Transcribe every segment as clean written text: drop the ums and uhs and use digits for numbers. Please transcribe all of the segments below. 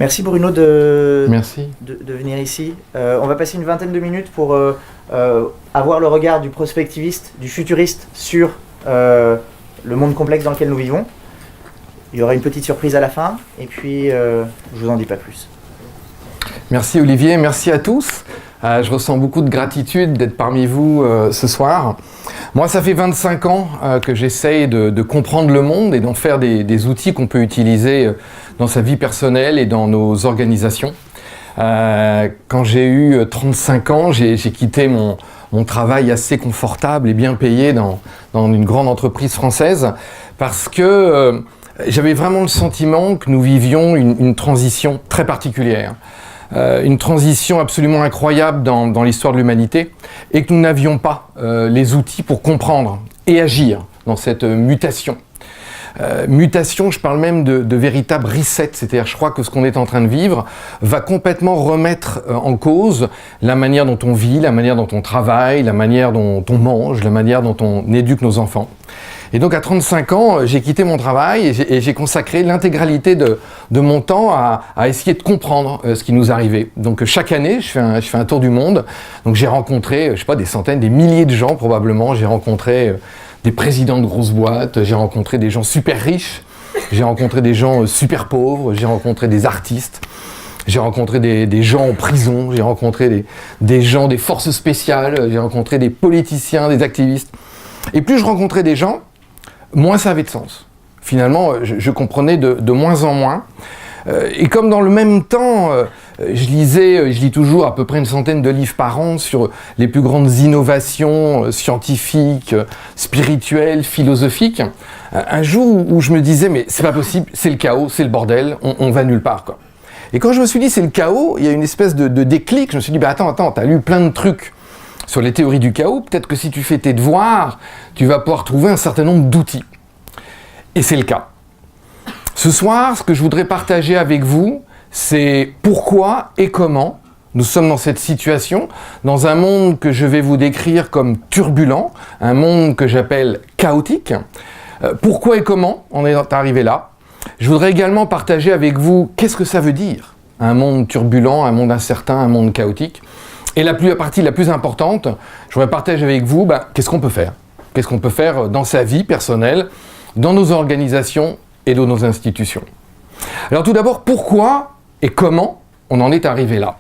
Merci Bruno Merci. de venir ici. On va passer une vingtaine de minutes pour avoir le regard du prospectiviste, du futuriste sur le monde complexe dans lequel nous vivons. Il y aura une petite surprise à la fin, et puis je vous en dis pas plus. Merci Olivier, merci à tous. Je ressens beaucoup de gratitude d'être parmi vous ce soir. Moi, ça fait 25 ans que j'essaye de comprendre le monde et d'en faire des outils qu'on peut utiliser dans sa vie personnelle et dans nos organisations. Quand j'ai eu 35 ans, j'ai quitté mon travail assez confortable et bien payé dans une grande entreprise française parce que j'avais vraiment le sentiment que nous vivions une transition très particulière. Une transition absolument incroyable dans l'histoire de l'humanité et que nous n'avions pas les outils pour comprendre et agir dans cette mutation. Mutation, je parle même de véritable reset, c'est-à-dire je crois que ce qu'on est en train de vivre va complètement remettre en cause la manière dont on vit, la manière dont on travaille, la manière dont on mange, la manière dont on éduque nos enfants. Et donc à 35 ans, j'ai quitté mon travail et j'ai consacré l'intégralité de mon temps à essayer de comprendre ce qui nous arrivait. Donc chaque année, je fais un tour du monde. Donc j'ai rencontré, je sais pas, des centaines, des milliers de gens probablement. J'ai rencontré des présidents de grosses boîtes, j'ai rencontré des gens super riches, j'ai rencontré des gens super pauvres, j'ai rencontré des artistes, j'ai rencontré des gens en prison, j'ai rencontré des gens des forces spéciales, j'ai rencontré des politiciens, des activistes. Et plus je rencontrais des gens, moins ça avait de sens. Finalement, je comprenais de moins en moins. Et comme dans le même temps, je lis toujours à peu près une centaine de livres par an sur les plus grandes innovations scientifiques, spirituelles, philosophiques, un jour où je me disais, mais c'est pas possible, c'est le chaos, c'est le bordel, on va nulle part, quoi. Et quand je me suis dit, c'est le chaos, il y a une espèce de déclic, je me suis dit, bah attends, t'as lu plein de trucs sur les théories du chaos, peut-être que si tu fais tes devoirs, tu vas pouvoir trouver un certain nombre d'outils. Et c'est le cas. Ce soir, ce que je voudrais partager avec vous, c'est pourquoi et comment nous sommes dans cette situation, dans un monde que je vais vous décrire comme turbulent, un monde que j'appelle chaotique. Pourquoi et comment on est arrivé là. Je voudrais également partager avec vous qu'est-ce que ça veut dire, un monde turbulent, un monde incertain, un monde chaotique. Et la partie la plus importante, je voudrais partager avec vous qu'est-ce qu'on peut faire. Qu'est-ce qu'on peut faire dans sa vie personnelle, dans nos organisations et dans nos institutions. Alors tout d'abord, pourquoi et comment on en est arrivé là?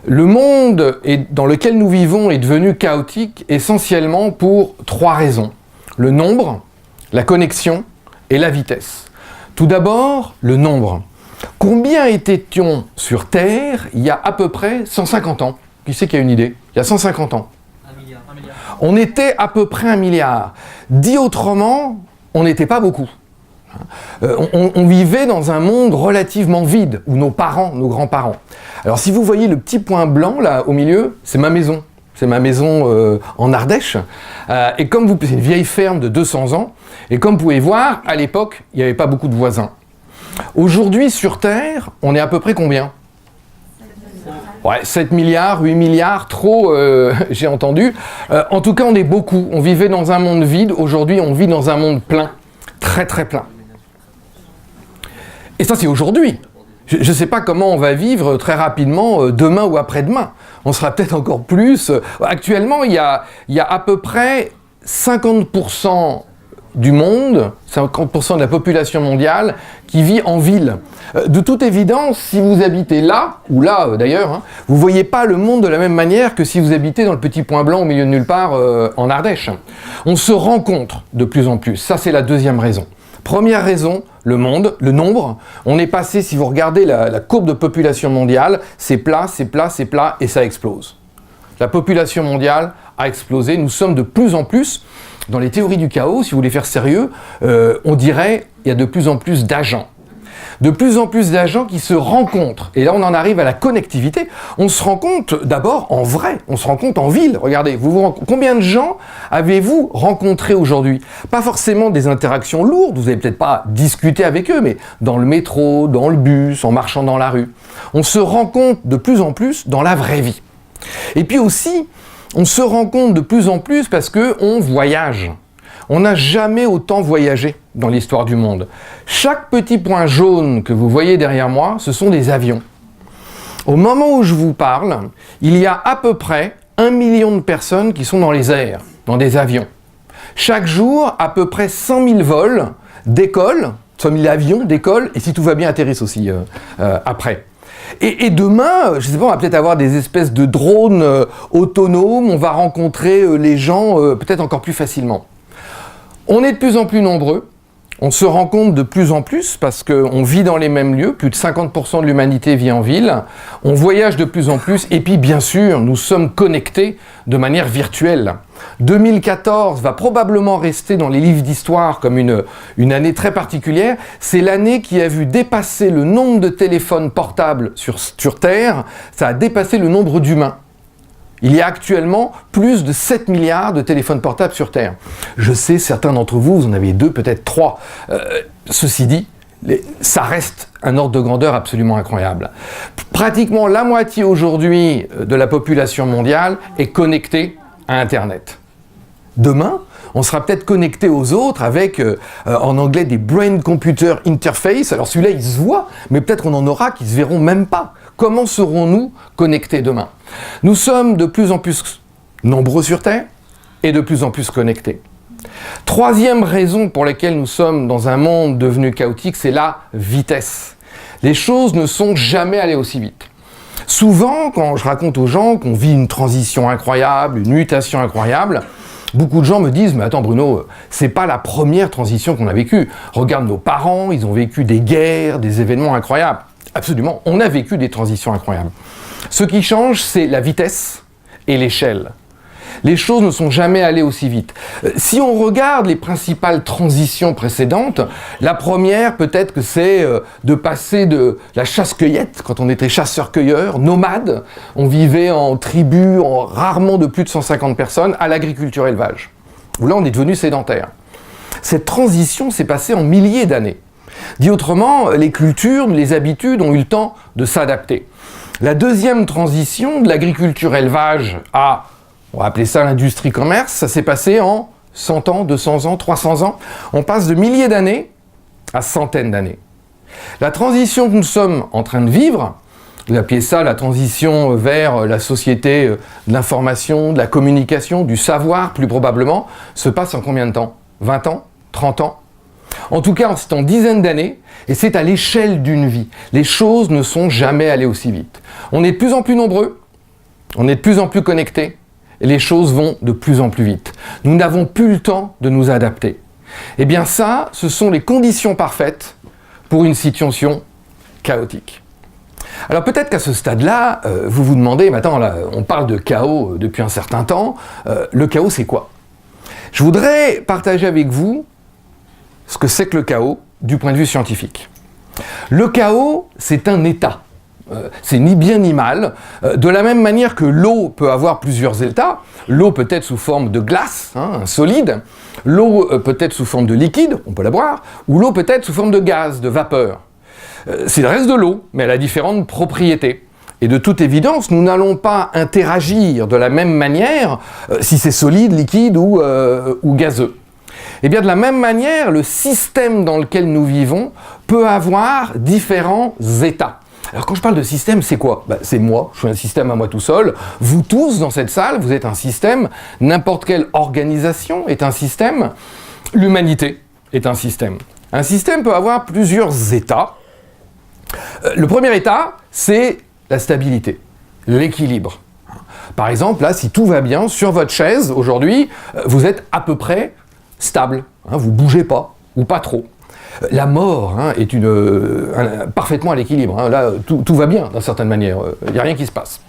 Le monde dans lequel nous vivons est devenu chaotique essentiellement pour 3 raisons. Le nombre, la connexion et la vitesse. Tout d'abord, le nombre. Combien était-on sur Terre il y a à peu près 150 ans? Qui c'est qui a une idée? Il y a 150 ans. 1 milliard. On était à peu près 1 milliard. Dit autrement, on n'était pas beaucoup. On vivait dans un monde relativement vide, où nos parents, nos grands-parents. Alors si vous voyez le petit point blanc là au milieu, c'est ma maison. C'est ma maison en Ardèche. Et comme c'est une vieille ferme de 200 ans. Et comme vous pouvez voir, à l'époque, il n'y avait pas beaucoup de voisins. Aujourd'hui, sur Terre, on est à peu près combien? Ouais, 7 milliards, 8 milliards, trop, j'ai entendu. En tout cas, on est beaucoup. On vivait dans un monde vide. Aujourd'hui, on vit dans un monde plein. Très, très plein. Et ça, c'est aujourd'hui. Je ne sais pas comment on va vivre très rapidement demain ou après-demain. On sera peut-être encore plus. Actuellement, il y a à peu près 50% du monde, 50% de la population mondiale qui vit en ville. De toute évidence, si vous habitez là, ou là d'ailleurs, vous ne voyez pas le monde de la même manière que si vous habitez dans le petit point blanc au milieu de nulle part en Ardèche. On se rencontre de plus en plus. Ça, c'est la deuxième raison. Première raison, le monde, le nombre. On est passé, si vous regardez la courbe de population mondiale, c'est plat, c'est plat, c'est plat, et ça explose. La population mondiale a explosé. Nous sommes de plus en plus, dans les théories du chaos, si vous voulez faire sérieux, on dirait qu'il y a de plus en plus d'agents. De plus en plus d'agents qui se rencontrent. Et là, on en arrive à la connectivité. On se rencontre d'abord en vrai, on se rencontre en ville. Regardez, combien de gens avez-vous rencontrés aujourd'hui? Pas forcément des interactions lourdes, vous n'avez peut-être pas discuté avec eux, mais dans le métro, dans le bus, en marchant dans la rue. On se rencontre de plus en plus dans la vraie vie. Et puis aussi, on se rencontre de plus en plus parce qu'on voyage. On n'a jamais autant voyagé dans l'histoire du monde. Chaque petit point jaune que vous voyez derrière moi, ce sont des avions. Au moment où je vous parle, il y a à peu près 1 million de personnes qui sont dans les airs, dans des avions. Chaque jour, à peu près 100 000 vols décollent, 100 000 avions décollent, et si tout va bien, atterrissent aussi après. Et demain, je ne sais pas, on va peut-être avoir des espèces de drones autonomes, on va rencontrer les gens peut-être encore plus facilement. On est de plus en plus nombreux, on se rencontre de plus en plus parce qu'on vit dans les mêmes lieux, plus de 50% de l'humanité vit en ville, on voyage de plus en plus, et puis bien sûr, nous sommes connectés de manière virtuelle. 2014 va probablement rester dans les livres d'histoire comme une année très particulière. C'est l'année qui a vu dépasser le nombre de téléphones portables sur Terre, ça a dépassé le nombre d'humains. Il y a actuellement plus de 7 milliards de téléphones portables sur Terre. Je sais, certains d'entre vous, vous en avez 2, peut-être 3. Ceci dit, ça reste un ordre de grandeur absolument incroyable. Pratiquement la moitié aujourd'hui de la population mondiale est connectée à Internet. Demain, on sera peut-être connecté aux autres avec, en anglais, des brain-computer interface. Alors celui-là, il se voit, mais peut-être on en aura qui ne se verront même pas. Comment serons-nous connectés demain? Nous sommes de plus en plus nombreux sur Terre et de plus en plus connectés. Troisième raison pour laquelle nous sommes dans un monde devenu chaotique, c'est la vitesse. Les choses ne sont jamais allées aussi vite. Souvent, quand je raconte aux gens qu'on vit une transition incroyable, une mutation incroyable, beaucoup de gens me disent « Mais attends Bruno, c'est pas la première transition qu'on a vécue. Regarde nos parents, ils ont vécu des guerres, des événements incroyables. » Absolument, on a vécu des transitions incroyables. Ce qui change, c'est la vitesse et l'échelle. Les choses ne sont jamais allées aussi vite. Si on regarde les principales transitions précédentes, la première, peut-être que c'est de passer de la chasse-cueillette, quand on était chasseur-cueilleur, nomade, on vivait en tribu, rarement de plus de 150 personnes, à l'agriculture-élevage. Là, on est devenu sédentaire. Cette transition s'est passée en milliers d'années. Dit autrement, les cultures, les habitudes ont eu le temps de s'adapter. La deuxième transition de l'agriculture-élevage à, on va appeler ça l'industrie-commerce, ça s'est passé en 100 ans, 200 ans, 300 ans. On passe de milliers d'années à centaines d'années. La transition que nous sommes en train de vivre, vous appelez ça la transition vers la société de l'information, de la communication, du savoir plus probablement, se passe en combien de temps? 20 ans? 30 ans? En tout cas, c'est en dizaines d'années, et c'est à l'échelle d'une vie. Les choses ne sont jamais allées aussi vite. On est de plus en plus nombreux, on est de plus en plus connectés, et les choses vont de plus en plus vite. Nous n'avons plus le temps de nous adapter. Eh bien ça, ce sont les conditions parfaites pour une situation chaotique. Alors peut-être qu'à ce stade-là, vous vous demandez, mais attends, là, on parle de chaos depuis un certain temps, le chaos c'est quoi? Je voudrais partager avec vous ce que c'est que le chaos du point de vue scientifique. Le chaos, c'est un état. C'est ni bien ni mal. De la même manière que l'eau peut avoir plusieurs états, l'eau peut être sous forme de glace, un solide, l'eau peut être sous forme de liquide, on peut la boire, ou l'eau peut être sous forme de gaz, de vapeur. C'est le reste de l'eau, mais elle a différentes propriétés. Et de toute évidence, nous n'allons pas interagir de la même manière si c'est solide, liquide ou gazeux. Et bien de la même manière, le système dans lequel nous vivons peut avoir différents états. Alors quand je parle de système, c'est quoi? C'est moi, je suis un système à moi tout seul. Vous tous dans cette salle, vous êtes un système. N'importe quelle organisation est un système. L'humanité est un système. Un système peut avoir plusieurs états. Le premier état, c'est la stabilité, l'équilibre. Par exemple, là, si tout va bien, sur votre chaise, aujourd'hui, vous êtes à peu près stable, vous ne bougez pas, ou pas trop. La mort est parfaitement à l'équilibre. Là, tout va bien, d'une certaine manière. Il n'y a rien qui se passe.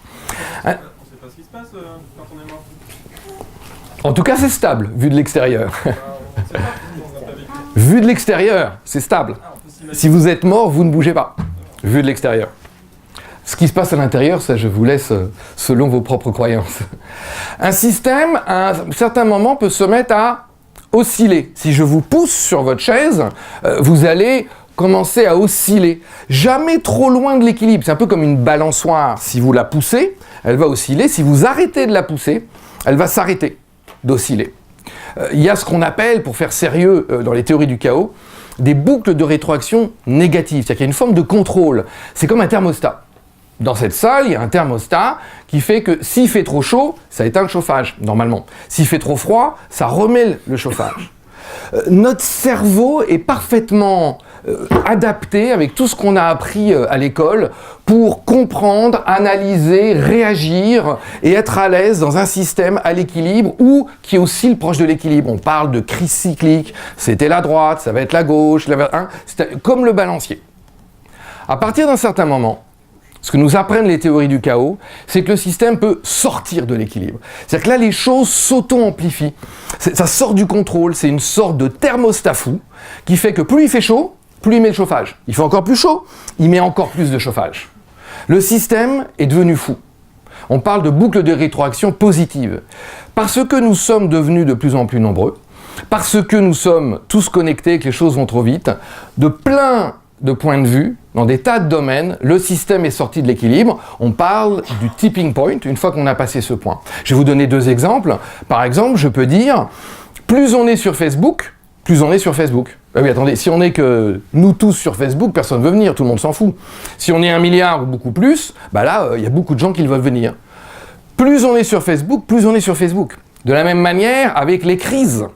On ne sait pas ce qui se passe quand on est mort. En tout cas, c'est stable, vu de l'extérieur. Vu de l'extérieur, c'est stable. Si vous êtes mort, vous ne bougez pas, vu de l'extérieur. Ce qui se passe à l'intérieur, ça je vous laisse selon vos propres croyances. Un système, à un certain moment, peut se mettre à osciller. Si je vous pousse sur votre chaise, vous allez commencer à osciller. Jamais trop loin de l'équilibre. C'est un peu comme une balançoire. Si vous la poussez, elle va osciller. Si vous arrêtez de la pousser, elle va s'arrêter d'osciller. il y a ce qu'on appelle, pour faire sérieux dans les théories du chaos, des boucles de rétroaction négatives. C'est-à-dire qu'il y a une forme de contrôle. C'est comme un thermostat. Dans cette salle, il y a un thermostat qui fait que s'il fait trop chaud, ça éteint le chauffage, normalement. S'il fait trop froid, ça remet le chauffage. Notre cerveau est parfaitement adapté avec tout ce qu'on a appris à l'école pour comprendre, analyser, réagir et être à l'aise dans un système à l'équilibre ou qui oscille proche de l'équilibre. On parle de crise cyclique, c'était la droite, ça va être la gauche, c'est comme le balancier. À partir d'un certain moment, ce que nous apprennent les théories du chaos, c'est que le système peut sortir de l'équilibre. C'est-à-dire que là, les choses s'auto-amplifient. Ça sort du contrôle, c'est une sorte de thermostat fou qui fait que plus il fait chaud, plus il met le chauffage. Il fait encore plus chaud, il met encore plus de chauffage. Le système est devenu fou. On parle de boucle de rétroaction positive. Parce que nous sommes devenus de plus en plus nombreux, parce que nous sommes tous connectés, que les choses vont trop vite, de plein de points de vue, dans des tas de domaines, le système est sorti de l'équilibre. On parle du tipping point, une fois qu'on a passé ce point. Je vais vous donner 2 exemples. Par exemple, je peux dire, plus on est sur Facebook, plus on est sur Facebook. Ah oui, attendez, si on est que nous tous sur Facebook, personne ne veut venir, tout le monde s'en fout. Si on est 1 milliard ou beaucoup plus, bah là, il y a beaucoup de gens qui veulent venir. Plus on est sur Facebook, plus on est sur Facebook. De la même manière, avec les crises.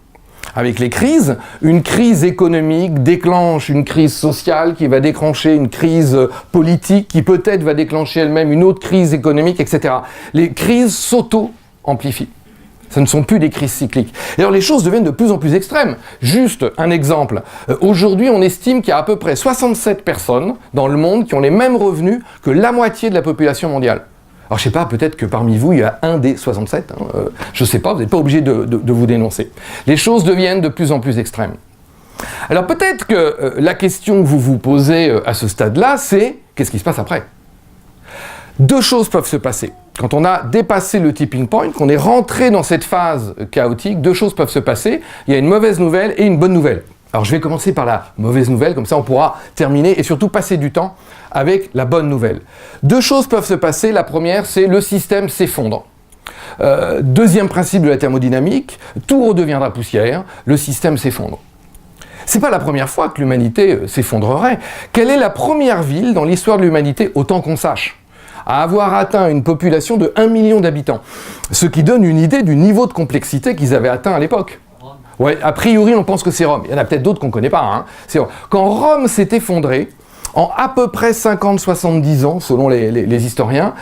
Avec les crises, une crise économique déclenche une crise sociale qui va déclencher une crise politique qui peut-être va déclencher elle-même une autre crise économique, etc. Les crises s'auto-amplifient. Ce ne sont plus des crises cycliques. Et alors les choses deviennent de plus en plus extrêmes. Juste un exemple. Aujourd'hui, on estime qu'il y a à peu près 67 personnes dans le monde qui ont les mêmes revenus que la moitié de la population mondiale. Alors je sais pas, peut-être que parmi vous, il y a un des 67, je sais pas, vous n'êtes pas obligé de vous dénoncer. Les choses deviennent de plus en plus extrêmes. Alors peut-être que la question que vous vous posez à ce stade-là, c'est qu'est-ce qui se passe après ? 2 choses peuvent se passer. Quand on a dépassé le tipping point, qu'on est rentré dans cette phase chaotique, 2 choses peuvent se passer. Il y a une mauvaise nouvelle et une bonne nouvelle. Alors je vais commencer par la mauvaise nouvelle, comme ça on pourra terminer et surtout passer du temps avec la bonne nouvelle. 2 choses peuvent se passer. La première, c'est le système s'effondre. Deuxième principe de la thermodynamique, tout redeviendra poussière, le système s'effondre. C'est pas la première fois que l'humanité s'effondrerait. Quelle est la première ville dans l'histoire de l'humanité, autant qu'on sache, à avoir atteint une population de 1 million d'habitants? Ce qui donne une idée du niveau de complexité qu'ils avaient atteint à l'époque. Ouais, a priori, on pense que c'est Rome. Il y en a peut-être d'autres qu'on ne connaît pas. Hein. Quand Rome s'est effondrée, en à peu près 50-70 ans, selon les historiens,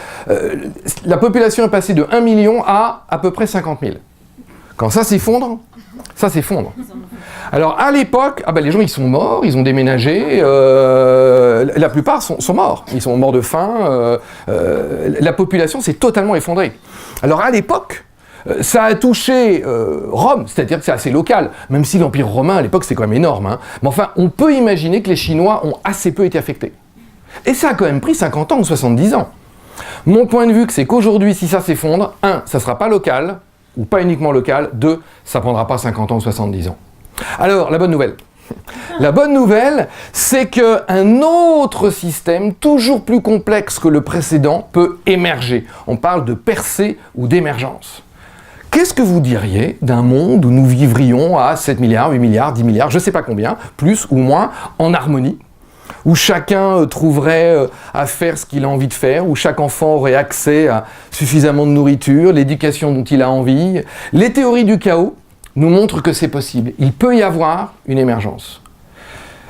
la population est passée de 1 million à peu près 50 000. Quand ça s'effondre, ça s'effondre. Alors à l'époque, les gens ils sont morts, ils ont déménagé, la plupart sont morts. Ils sont morts de faim, la population s'est totalement effondrée. Alors à l'époque, ça a touché Rome, c'est-à-dire que c'est assez local, même si l'Empire romain à l'époque c'est quand même énorme. Hein. Mais enfin, on peut imaginer que les Chinois ont assez peu été affectés. Et ça a quand même pris 50 ans ou 70 ans. Mon point de vue, c'est qu'aujourd'hui, si ça s'effondre, 1, ça ne sera pas local, ou pas uniquement local, 2, ça ne prendra pas 50 ans ou 70 ans. Alors, la bonne nouvelle. La bonne nouvelle, c'est qu'un autre système, toujours plus complexe que le précédent, peut émerger. On parle de percée ou d'émergence. Qu'est-ce que vous diriez d'un monde où nous vivrions à 7 milliards, 8 milliards, 10 milliards, je ne sais pas combien, plus ou moins, en harmonie, où chacun trouverait à faire ce qu'il a envie de faire, où chaque enfant aurait accès à suffisamment de nourriture, l'éducation dont il a envie. Les théories du chaos nous montrent que c'est possible. Il peut y avoir une émergence.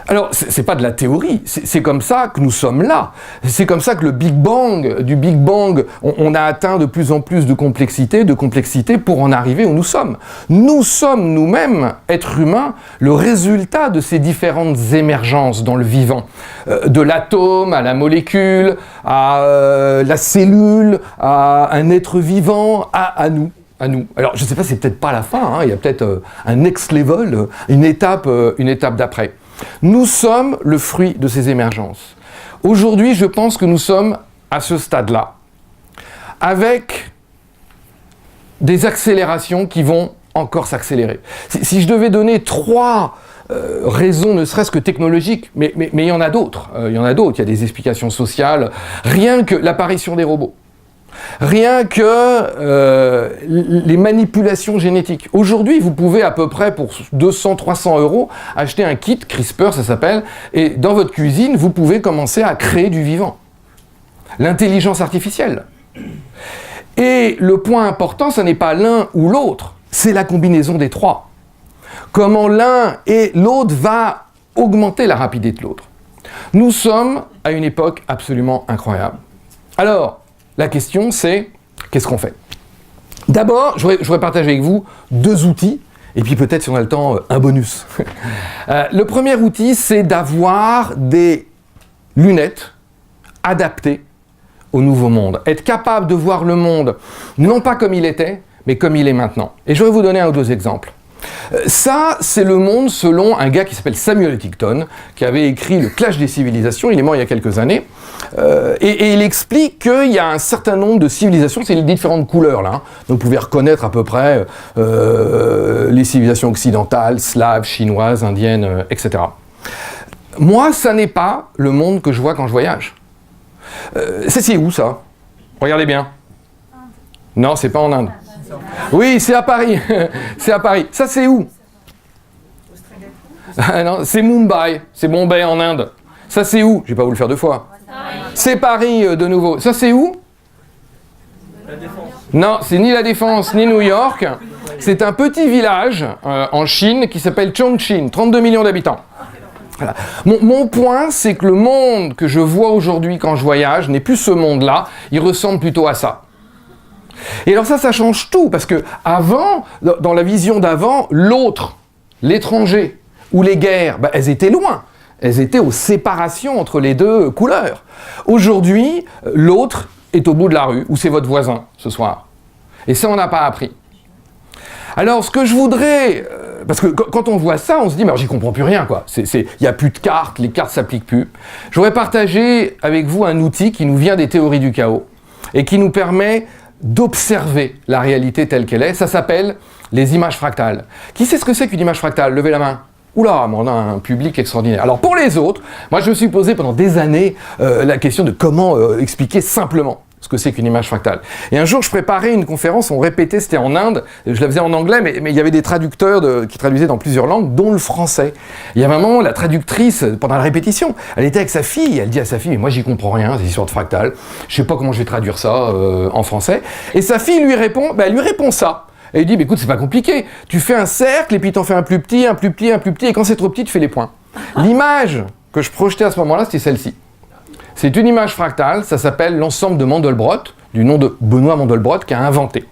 Alors, c'est pas de la théorie, c'est comme ça que nous sommes là. C'est comme ça que du Big Bang, on a atteint de plus en plus de complexité pour en arriver où nous sommes. Nous sommes nous-mêmes, êtres humains, le résultat de ces différentes émergences dans le vivant. De l'atome à la molécule, à la cellule, à un être vivant, à nous. Alors, je ne sais pas, c'est peut-être pas la fin, il y a peut-être un next level, une étape d'après. Nous sommes le fruit de ces émergences. Aujourd'hui, je pense que nous sommes à ce stade-là, avec des accélérations qui vont encore s'accélérer. Si je devais donner 3 raisons, ne serait-ce que technologiques, mais il y en a d'autres. Il y a des explications sociales, rien que l'apparition des robots. Rien que les manipulations génétiques. Aujourd'hui, vous pouvez à peu près pour 200-300 € acheter un kit, CRISPR ça s'appelle, et dans votre cuisine, vous pouvez commencer à créer du vivant. L'intelligence artificielle. Et le point important, ce n'est pas l'un ou l'autre, c'est la combinaison des trois. Comment l'un et l'autre va augmenter la rapidité de l'autre. Nous sommes à une époque absolument incroyable. Alors, la question c'est, qu'est-ce qu'on fait? D'abord, je voudrais partager avec vous 2 outils, et puis peut-être si on a le temps, un bonus. Le premier outil, c'est d'avoir des lunettes adaptées au nouveau monde. Être capable de voir le monde, non pas comme il était, mais comme il est maintenant. Et je vais vous donner 1 ou 2 exemples. Ça, c'est le monde selon un gars qui s'appelle Samuel Huntington, qui avait écrit Le Clash des civilisations, il est mort il y a quelques années, et il explique qu'il y a un certain nombre de civilisations, c'est les différentes couleurs là, hein. Donc vous pouvez reconnaître à peu près les civilisations occidentales, slaves, chinoises, indiennes, etc. Moi, ça n'est pas le monde que je vois quand je voyage. C'est où ça? Regardez bien. Non, c'est pas en Inde. Oui, c'est à Paris. C'est à Paris. Ça, c'est où? Non, c'est Mumbai. C'est Bombay en Inde. Ça, c'est où? Je vais pas vous le faire 2 fois. C'est Paris de nouveau. Ça, c'est où? La Défense. Non, c'est ni la Défense, ni New York. C'est un petit village en Chine qui s'appelle Chongqing, 32 millions d'habitants. Voilà. Mon point, c'est que le monde que je vois aujourd'hui quand je voyage n'est plus ce monde-là, il ressemble plutôt à ça. Et alors ça change tout, parce que avant, dans la vision d'avant, l'autre, l'étranger, ou les guerres, elles étaient loin. Elles étaient aux séparations entre les 2 couleurs. Aujourd'hui, l'autre est au bout de la rue, ou c'est votre voisin ce soir. Et ça, on n'a pas appris. Alors, ce que je voudrais... parce que quand on voit ça, on se dit, mais j'y comprends plus rien, quoi. Il n'y a plus de cartes, les cartes ne s'appliquent plus. Je voudrais partager avec vous un outil qui nous vient des théories du chaos, et qui nous permet d'observer la réalité telle qu'elle est. Ça s'appelle les images fractales. Qui sait ce que c'est qu'une image fractale? Levez la main. Oula, mais on a un public extraordinaire. Alors pour les autres, moi je me suis posé pendant des années la question de comment expliquer simplement ce que c'est qu'une image fractale. Et un jour, je préparais une conférence, on répétait, c'était en Inde, je la faisais en anglais, mais il y avait des traducteurs qui traduisaient dans plusieurs langues, dont le français. Il y avait un moment, la traductrice, pendant la répétition, elle était avec sa fille, elle dit à sa fille, mais moi j'y comprends rien, ces histoires de fractales, je sais pas comment je vais traduire ça en français. Et sa fille lui répond, elle lui répond ça. Et il dit, écoute, c'est pas compliqué, tu fais un cercle, et puis t'en fais un plus petit, un plus petit, un plus petit, et quand c'est trop petit, tu fais les points. L'image que je projetais à ce moment-là, c'était celle-ci. C'est une image fractale, ça s'appelle l'ensemble de Mandelbrot, du nom de Benoît Mandelbrot, qui a inventé.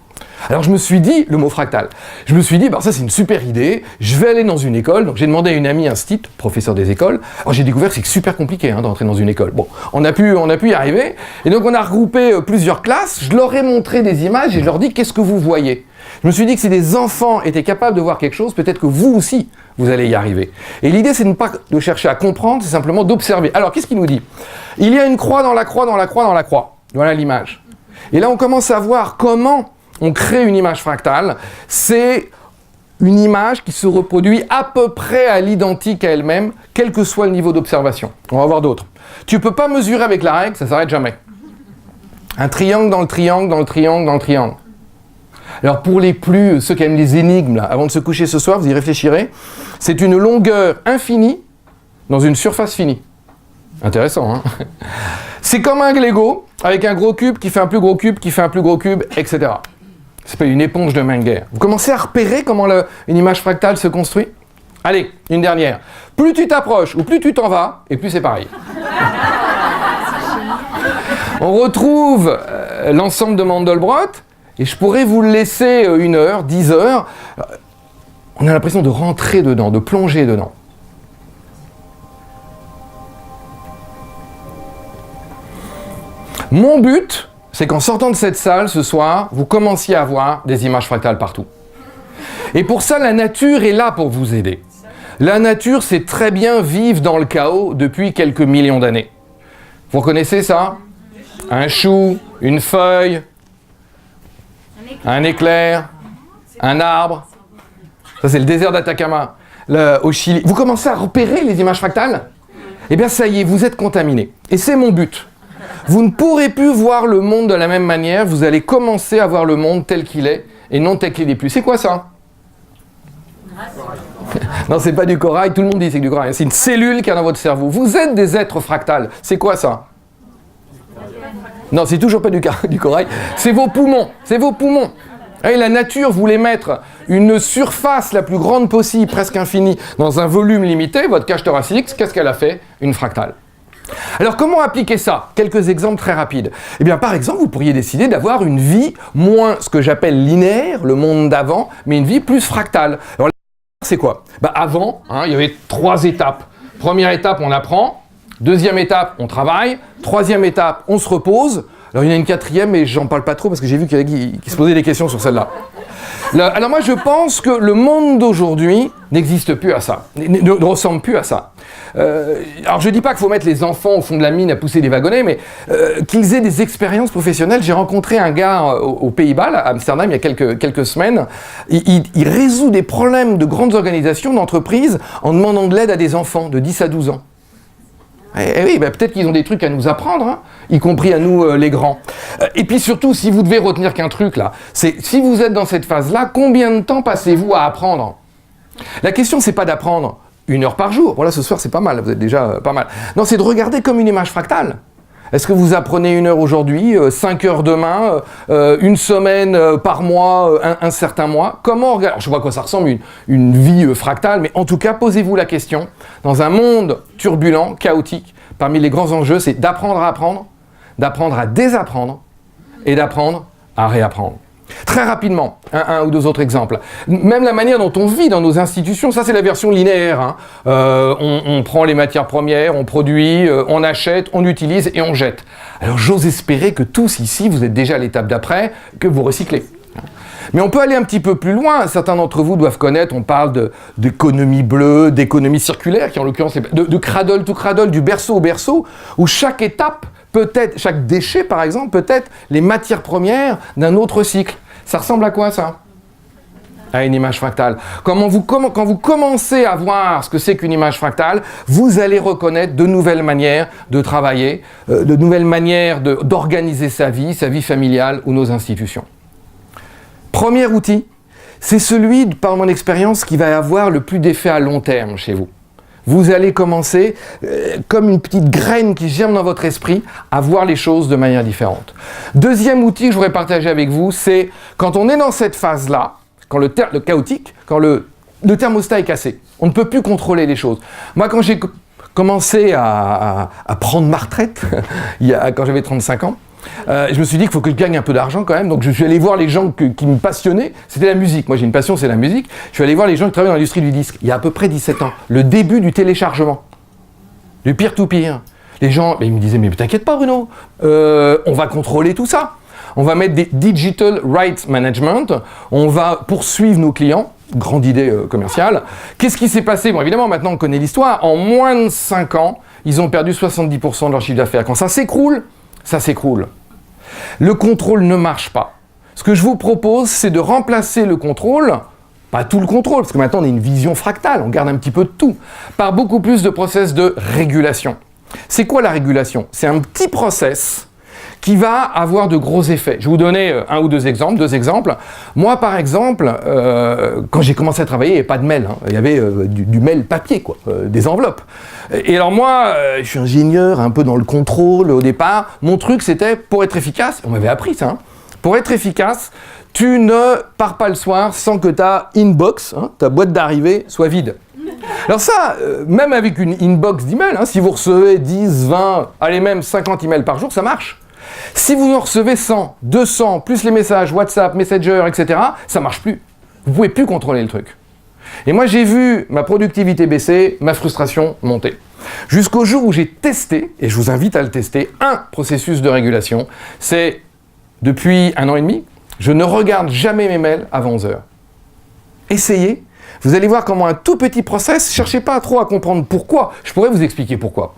Alors je me suis dit, le mot fractal, je me suis dit, ça c'est une super idée, je vais aller dans une école, donc j'ai demandé à une amie, un STIT, professeur des écoles, alors j'ai découvert que c'est super compliqué d'entrer dans une école. Bon, on a pu y arriver, et donc on a regroupé plusieurs classes, je leur ai montré des images et je leur dis, qu'est-ce que vous voyez? Je me suis dit que si des enfants étaient capables de voir quelque chose, peut-être que vous aussi, vous allez y arriver. Et l'idée, c'est de ne pas de chercher à comprendre, c'est simplement d'observer. Alors, qu'est-ce qu'il nous dit? Il y a une croix dans la croix, dans la croix, dans la croix. Voilà l'image. Et là, on commence à voir comment on crée une image fractale. C'est une image qui se reproduit à peu près à l'identique à elle-même, quel que soit le niveau d'observation. On va voir d'autres. Tu ne peux pas mesurer avec la règle, ça ne s'arrête jamais. Un triangle dans le triangle, dans le triangle, dans le triangle. Alors pour ceux qui aiment les énigmes, là, avant de se coucher ce soir, vous y réfléchirez, c'est une longueur infinie dans une surface finie. Intéressant, hein? C'est comme un Lego, avec un gros cube qui fait un plus gros cube, qui fait un plus gros cube, etc. Ça s'appelle une éponge de Menger. Vous commencez à repérer comment une image fractale se construit? Allez, une dernière. Plus tu t'approches ou plus tu t'en vas, et plus c'est pareil. On retrouve l'ensemble de Mandelbrot, et je pourrais vous le laisser 1 heure, 10 heures. On a l'impression de rentrer dedans, de plonger dedans. Mon but, c'est qu'en sortant de cette salle ce soir, vous commenciez à voir des images fractales partout. Et pour ça, la nature est là pour vous aider. La nature sait très bien vivre dans le chaos depuis quelques millions d'années. Vous reconnaissez ça? Un chou, une feuille, un éclair, un arbre. Ça, c'est le désert d'Atacama, au Chili. Vous commencez à repérer les images fractales? Eh bien, ça y est, vous êtes contaminés. Et c'est mon but. Vous ne pourrez plus voir le monde de la même manière, vous allez commencer à voir le monde tel qu'il est, et non tel qu'il n'est plus. C'est quoi ça? Non, c'est pas du corail, tout le monde dit que c'est du corail. C'est une cellule qu'il y a dans votre cerveau. Vous êtes des êtres fractales. C'est quoi ça? Non, c'est toujours pas du corail. C'est vos poumons. C'est vos poumons. Et la nature voulait mettre une surface la plus grande possible, presque infinie, dans un volume limité. Votre cage thoracique, qu'est-ce qu'elle a fait? Une fractale. Alors, comment appliquer ça? Quelques exemples très rapides. Eh bien, par exemple, vous pourriez décider d'avoir une vie moins ce que j'appelle linéaire, le monde d'avant, mais une vie plus fractale. Alors, c'est quoi? Avant, il y avait 3 étapes. Première étape, on apprend. Deuxième étape, on travaille. Troisième étape, on se repose. Alors, il y en a une quatrième, mais j'en parle pas trop parce que j'ai vu qu'il y en a qui se posaient des questions sur celle-là. Alors, moi, je pense que le monde d'aujourd'hui n'existe plus à ça, ne ressemble plus à ça. Alors, je dis pas qu'il faut mettre les enfants au fond de la mine à pousser des wagonnets, mais qu'ils aient des expériences professionnelles. J'ai rencontré un gars aux Pays-Bas, à Amsterdam, il y a quelques semaines. Il résout des problèmes de grandes organisations, d'entreprises, en demandant de l'aide à des enfants de 10 à 12 ans. Et oui, peut-être qu'ils ont des trucs à nous apprendre, y compris à nous les grands. Et puis surtout, si vous devez retenir qu'un truc là, c'est si vous êtes dans cette phase-là, combien de temps passez-vous à apprendre? La question, c'est pas d'apprendre 1 heure par jour. Voilà, ce soir, c'est pas mal, vous êtes déjà pas mal. Non, c'est de regarder comme une image fractale. Est-ce que vous apprenez 1 heure aujourd'hui, 5 heures demain, 1 semaine par mois, un certain mois? Comment regarder? Alors, je sais pas à quoi ça ressemble, une vie fractale, mais en tout cas, posez-vous la question. Dans un monde turbulent, chaotique, parmi les grands enjeux, c'est d'apprendre à apprendre, d'apprendre à désapprendre et d'apprendre à réapprendre. Très rapidement, un ou deux autres exemples. Même la manière dont on vit dans nos institutions, ça c'est la version linéaire. On prend les matières premières, on produit, on achète, on utilise et on jette. Alors j'ose espérer que tous ici, vous êtes déjà à l'étape d'après, que vous recyclez. Mais on peut aller un petit peu plus loin. Certains d'entre vous doivent connaître, on parle d'économie bleue, d'économie circulaire, qui en l'occurrence est de cradle to cradle, du berceau au berceau, où chaque étape peut-être, chaque déchet par exemple, peut être les matières premières d'un autre cycle. Ça ressemble à quoi ça? À une image fractale. Quand vous commencez à voir ce que c'est qu'une image fractale, vous allez reconnaître de nouvelles manières de travailler, de nouvelles manières d'organiser sa vie familiale ou nos institutions. Premier outil, c'est celui, par mon expérience, qui va avoir le plus d'effet à long terme chez vous. Vous allez commencer, comme une petite graine qui germe dans votre esprit, à voir les choses de manière différente. Deuxième outil que je voudrais partager avec vous, c'est quand on est dans cette phase-là, quand le chaotique, quand le thermostat est cassé, on ne peut plus contrôler les choses. Moi, quand j'ai commencé à prendre ma retraite, quand j'avais 35 ans, je me suis dit qu'il faut que je gagne un peu d'argent quand même, donc je suis allé voir les gens qui me passionnaient, c'était la musique, moi j'ai une passion, c'est la musique, je suis allé voir les gens qui travaillent dans l'industrie du disque, il y a à peu près 17 ans, le début du téléchargement, du peer-to-peer. Les gens, ils me disaient, mais t'inquiète pas Bruno, on va contrôler tout ça, on va mettre des digital rights management, on va poursuivre nos clients, grande idée commerciale. Qu'est-ce qui s'est passé? Bon évidemment maintenant on connaît l'histoire, en moins de 5 ans, ils ont perdu 70% de leur chiffre d'affaires. Quand ça s'écroule, ça s'écroule. Le contrôle ne marche pas. Ce que je vous propose, c'est de remplacer le contrôle, pas tout le contrôle, parce que maintenant on a une vision fractale, on garde un petit peu de tout, par beaucoup plus de process de régulation. C'est quoi la régulation? C'est un petit process qui va avoir de gros effets. Je vais vous donner un ou deux exemples. Moi, par exemple, quand j'ai commencé à travailler, il n'y avait pas de mail. Il y avait du mail papier, quoi, des enveloppes. Et alors moi, je suis ingénieur, un peu dans le contrôle au départ. Mon truc, c'était, pour être efficace, on m'avait appris ça, pour être efficace, tu ne pars pas le soir sans que ta inbox, ta boîte d'arrivée, soit vide. Alors ça, même avec une inbox d'emails, si vous recevez 10, 20, allez même 50 emails par jour, ça marche. Si vous en recevez 100, 200, plus les messages WhatsApp, Messenger, etc., ça marche plus. Vous pouvez plus contrôler le truc. Et moi, j'ai vu ma productivité baisser, ma frustration monter. Jusqu'au jour où j'ai testé, et je vous invite à le tester, un processus de régulation. C'est, depuis 1 an et demi, je ne regarde jamais mes mails avant 11 heures. Essayez. Vous allez voir comment un tout petit process, cherchez pas trop à comprendre pourquoi. Je pourrais vous expliquer pourquoi.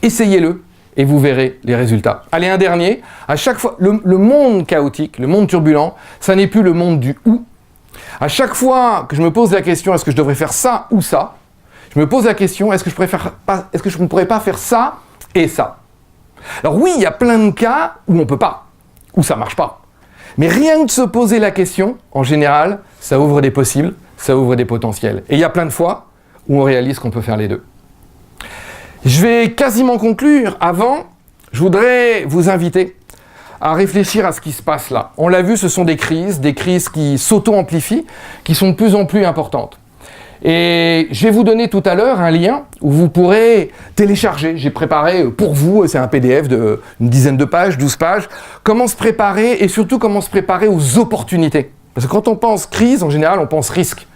Essayez-le. Et vous verrez les résultats. Allez, un dernier. À chaque fois, le monde chaotique, le monde turbulent, ça n'est plus le monde du « ou ». À chaque fois que je me pose la question, est-ce que je devrais faire ça ou ça, je me pose la question, est-ce que je ne pourrais pas faire ça et ça? Alors oui, il y a plein de cas où on ne peut pas, où ça ne marche pas. Mais rien que de se poser la question, en général, ça ouvre des possibles, ça ouvre des potentiels. Et il y a plein de fois où on réalise qu'on peut faire les deux. Je vais quasiment conclure. Avant, je voudrais vous inviter à réfléchir à ce qui se passe là. On l'a vu, ce sont des crises qui s'auto-amplifient, qui sont de plus en plus importantes. Et je vais vous donner tout à l'heure un lien où vous pourrez télécharger. J'ai préparé pour vous, c'est un PDF d'une dizaine de pages, 12 pages, comment se préparer et surtout comment se préparer aux opportunités. Parce que quand on pense crise, en général, on pense risque.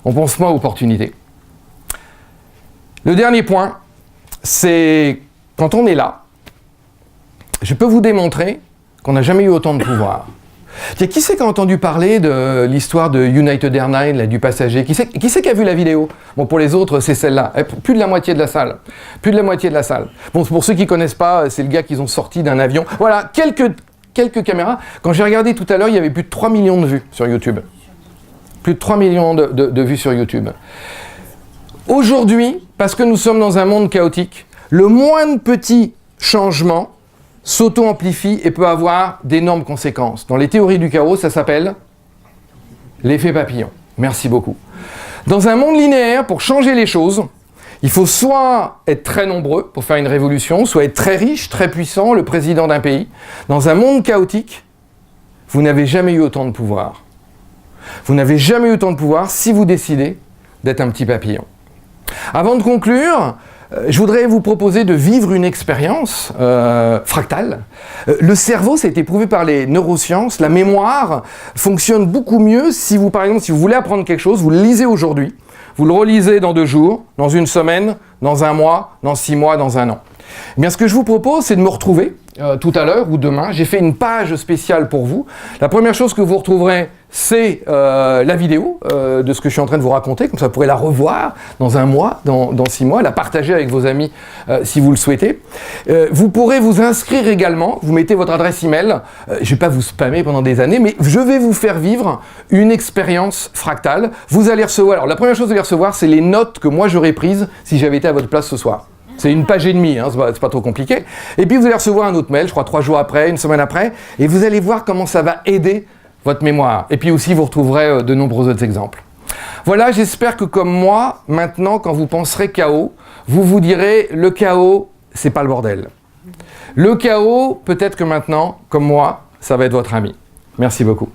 On pense moins opportunité. Le dernier point, c'est quand on est là, je peux vous démontrer qu'on n'a jamais eu autant de pouvoir. Tiens, qui c'est qui a entendu parler de l'histoire de United Airlines, là, du passager? Qui c'est qui a vu la vidéo? Bon, pour les autres, c'est celle-là. Plus de la moitié de la salle. Plus de la moitié de la salle. Bon, pour ceux qui ne connaissent pas, c'est le gars qu'ils ont sorti d'un avion. Voilà, quelques caméras. Quand j'ai regardé tout à l'heure, il y avait plus de 3 millions de vues sur YouTube. Plus de 3 millions de vues sur YouTube. Aujourd'hui, parce que nous sommes dans un monde chaotique, le moindre petit changement s'auto-amplifie et peut avoir d'énormes conséquences. Dans les théories du chaos, ça s'appelle l'effet papillon. Merci beaucoup. Dans un monde linéaire, pour changer les choses, il faut soit être très nombreux pour faire une révolution, soit être très riche, très puissant, le président d'un pays. Dans un monde chaotique, vous n'avez jamais eu autant de pouvoir. Vous n'avez jamais eu autant de pouvoir si vous décidez d'être un petit papillon. Avant de conclure, je voudrais vous proposer de vivre une expérience fractale. Le cerveau, ça a été prouvé par les neurosciences, la mémoire fonctionne beaucoup mieux si vous, par exemple, si vous voulez apprendre quelque chose, vous le lisez aujourd'hui, vous le relisez dans 2 jours, dans 1 semaine, dans 1 mois, dans 6 mois, dans 1 an. Eh bien, ce que je vous propose, c'est de me retrouver tout à l'heure ou demain. J'ai fait une page spéciale pour vous. La première chose que vous retrouverez, c'est la vidéo de ce que je suis en train de vous raconter. Comme ça, vous pourrez la revoir dans 1 mois, dans 6 mois, la partager avec vos amis si vous le souhaitez. Vous pourrez vous inscrire également. Vous mettez votre adresse email. Je ne vais pas vous spammer pendant des années, mais je vais vous faire vivre une expérience fractale. Vous allez recevoir... Alors, la première chose que vous allez recevoir, c'est les notes que moi j'aurais prises si j'avais été à votre place ce soir. C'est 1 page et demie, hein, c'est pas trop compliqué. Et puis vous allez recevoir un autre mail, je crois 3 jours après, 1 semaine après, et vous allez voir comment ça va aider votre mémoire. Et puis aussi, vous retrouverez de nombreux autres exemples. Voilà, j'espère que comme moi, maintenant, quand vous penserez chaos, vous vous direz, le chaos, c'est pas le bordel. Le chaos, peut-être que maintenant, comme moi, ça va être votre ami. Merci beaucoup.